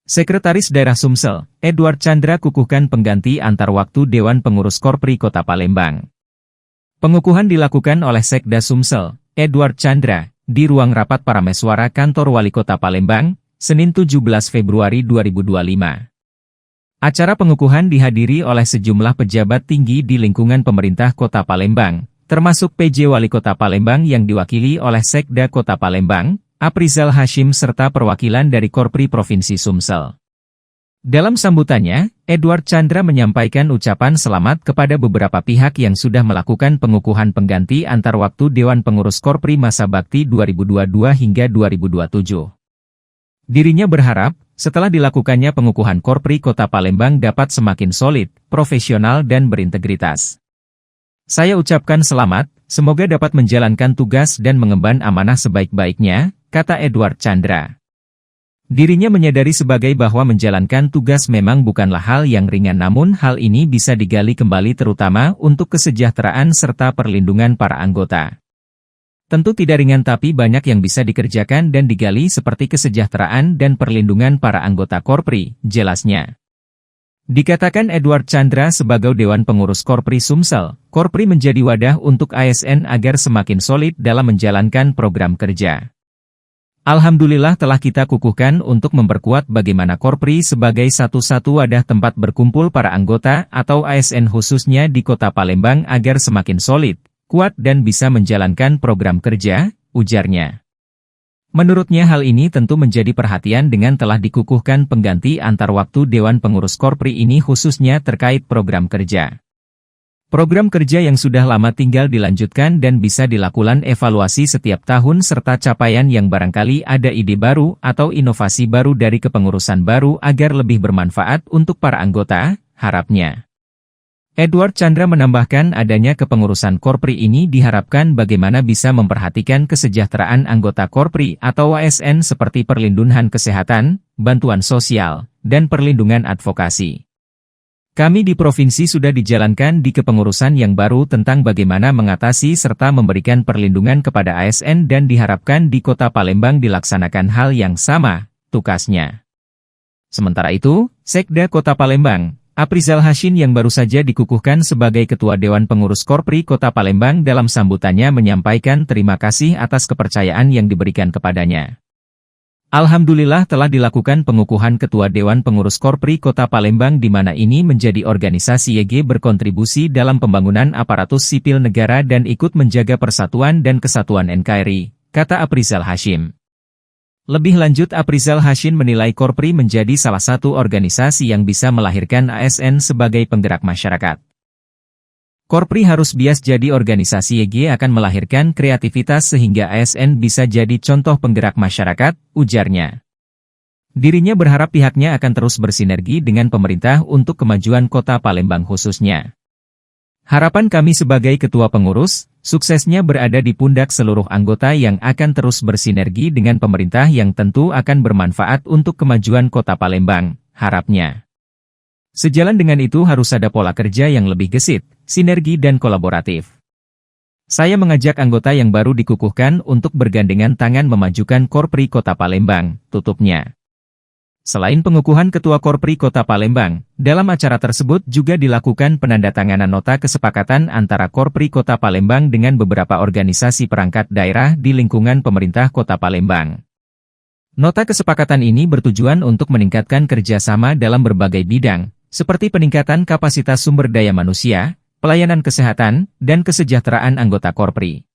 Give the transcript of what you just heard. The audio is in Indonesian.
Sekretaris Daerah Sumsel, Edward Chandra kukuhkan pengganti antar waktu Dewan Pengurus Korpri Kota Palembang. Pengukuhan dilakukan oleh Sekda Sumsel, Edward Chandra, di ruang rapat Parameswara Kantor Wali Kota Palembang, Senin 17 Februari 2025. Acara pengukuhan dihadiri oleh sejumlah pejabat tinggi di lingkungan pemerintah Kota Palembang, termasuk PJ Wali Kota Palembang yang diwakili oleh Sekda Kota Palembang, Aprizal Hashim serta perwakilan dari Korpri Provinsi Sumsel. Dalam sambutannya, Edward Chandra menyampaikan ucapan selamat kepada beberapa pihak yang sudah melakukan pengukuhan pengganti antar waktu Dewan Pengurus Korpri masa bakti 2022 hingga 2027. Dirinya berharap, setelah dilakukannya pengukuhan Korpri Kota Palembang dapat semakin solid, profesional dan berintegritas. Saya ucapkan selamat, semoga dapat menjalankan tugas dan mengemban amanah sebaik-baiknya, kata Edward Chandra. Dirinya menyadari sebagai bahwa menjalankan tugas memang bukanlah hal yang ringan, namun hal ini bisa digali kembali terutama untuk kesejahteraan serta perlindungan para anggota. Tentu tidak ringan tapi banyak yang bisa dikerjakan dan digali seperti kesejahteraan dan perlindungan para anggota Korpri, jelasnya. Dikatakan Edward Chandra sebagai Dewan Pengurus Korpri Sumsel, Korpri menjadi wadah untuk ASN agar semakin solid dalam menjalankan program kerja. Alhamdulillah telah kita kukuhkan untuk memperkuat bagaimana Korpri sebagai satu-satu wadah tempat berkumpul para anggota atau ASN khususnya di Kota Palembang agar semakin solid, kuat dan bisa menjalankan program kerja, ujarnya. Menurutnya hal ini tentu menjadi perhatian dengan telah dikukuhkan pengganti antar waktu Dewan Pengurus Korpri ini khususnya terkait program kerja. Program kerja yang sudah lama tinggal dilanjutkan dan bisa dilakukan evaluasi setiap tahun serta capaian yang barangkali ada ide baru atau inovasi baru dari kepengurusan baru agar lebih bermanfaat untuk para anggota, harapnya. Edward Chandra menambahkan adanya kepengurusan Korpri ini diharapkan bagaimana bisa memperhatikan kesejahteraan anggota Korpri atau ASN seperti perlindungan kesehatan, bantuan sosial, dan perlindungan advokasi. Kami di provinsi sudah dijalankan di kepengurusan yang baru tentang bagaimana mengatasi serta memberikan perlindungan kepada ASN dan diharapkan di Kota Palembang dilaksanakan hal yang sama, tukasnya. Sementara itu, Sekda Kota Palembang, Aprizal Hashim yang baru saja dikukuhkan sebagai Ketua Dewan Pengurus Korpri Kota Palembang dalam sambutannya menyampaikan terima kasih atas kepercayaan yang diberikan kepadanya. Alhamdulillah telah dilakukan pengukuhan Ketua Dewan Pengurus Korpri Kota Palembang di mana ini menjadi organisasi YG berkontribusi dalam pembangunan aparatus sipil negara dan ikut menjaga persatuan dan kesatuan NKRI, kata Aprizal Hashim. Lebih lanjut Aprizal Hashim menilai Korpri menjadi salah satu organisasi yang bisa melahirkan ASN sebagai penggerak masyarakat. Korpri harus bias jadi organisasi YG akan melahirkan kreativitas sehingga ASN bisa jadi contoh penggerak masyarakat, ujarnya. Dirinya berharap pihaknya akan terus bersinergi dengan pemerintah untuk kemajuan Kota Palembang khususnya. Harapan kami sebagai ketua pengurus, suksesnya berada di pundak seluruh anggota yang akan terus bersinergi dengan pemerintah yang tentu akan bermanfaat untuk kemajuan Kota Palembang, harapnya. Sejalan dengan itu harus ada pola kerja yang lebih gesit, sinergi dan kolaboratif. Saya mengajak anggota yang baru dikukuhkan untuk bergandengan tangan memajukan Korpri Kota Palembang, tutupnya. Selain pengukuhan Ketua Korpri Kota Palembang, dalam acara tersebut juga dilakukan penandatanganan nota kesepakatan antara Korpri Kota Palembang dengan beberapa organisasi perangkat daerah di lingkungan pemerintah Kota Palembang. Nota kesepakatan ini bertujuan untuk meningkatkan kerjasama dalam berbagai bidang, seperti peningkatan kapasitas sumber daya manusia, pelayanan kesehatan, dan kesejahteraan anggota Korpri.